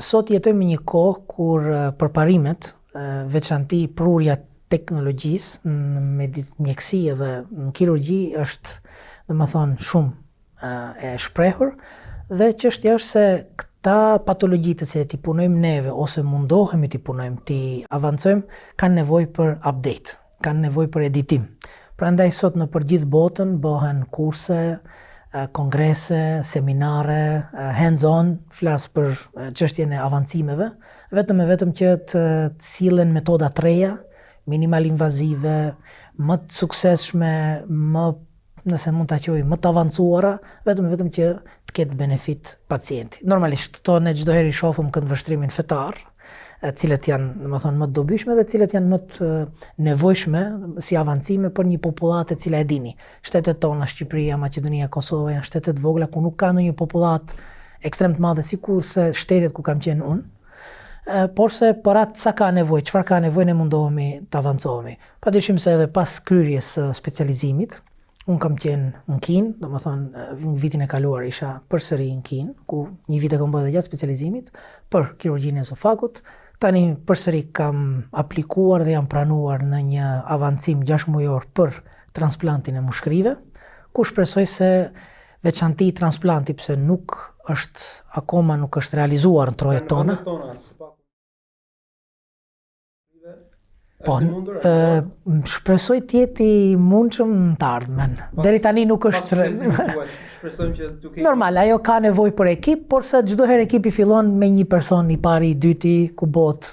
Sot jetojmë një kohë kur përparimet, veçanti prurja teknologjisë në mjekësi dhe në kirurgji është, domethënë, shumë e shprehur dhe çështja është se këta patologji të cilat i punojmë neve ose mundohemi t'i punojmë, t'i avancojmë, kanë nevojë për update, kanë nevojë për editim. Prandaj sot në përgjithë botën bëhen kurse, kongrese, seminare, hands-on, flas për çështjen e avancimeve, vetëm që të sillen metoda të reja, minimal invazive, më të suksesshme, nëse mund ta quaj, më të avancuara, vetëm që të ketë benefit pacienti. Normalisht këto ne çdo herë i shohim këndvështrimin fetar, cilat janë, domethënë, më të dobyshme dhe cilat janë më të nevojshme si avancime për një popullat e cila e dini. Shtetet tona, Shqipëria, Maqedonia, Kosova janë shtete të vogla ku nuk ka ndonjë popullat ekstrem të madhe sikurse shtetet ku kam qenë unë. Por se për atë sa ka nevojë, çfarë ka nevojë, ne mundohemi të avancohemi. Padyshim se edhe pas kryerjes së specializimit, unë kam qenë në Kinë, domethënë vitin e kaluar isha përsëri në Kinë, ku një vit e kam bërë dhe gjatë specializimit për kirurgjinë e ezofagut. Tani përsëri kam aplikuar dhe jam pranuar në një avancim 6 mujor për transplantin e mushkërive, ku shpresoj se veçanti i transplanti, pse akoma nuk është realizuar në trojet tona. Po, shpresoj të jetë i mundshëm në të ardhmen. Deri tani nuk është normal, ajo ka nevojë për ekip, por se çdo herë ekipi fillon me një person, i pari, i dyti, ku bëhet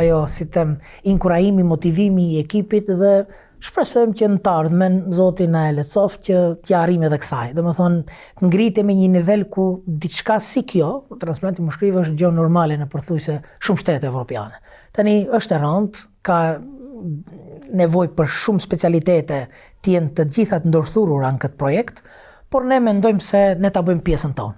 ajo, si them, inkurajimi, motivimi i ekipit dhe shpresojmë që në të ardhmen Zoti na e lehtësoft që t'ja arrijmë edhe kësaj. Domethënë, të ngritemi në një nivel ku diçka si kjo, transplanti mushkërive është gjë normale në pothuajse shumë shtete evropiane. Tani është e rëndë, ka nevojë për shumë specialitete të jenë të gjitha të ndërthurura në këtë projekt, por ne mendojmë se ne ta bëjmë pjesën tonë.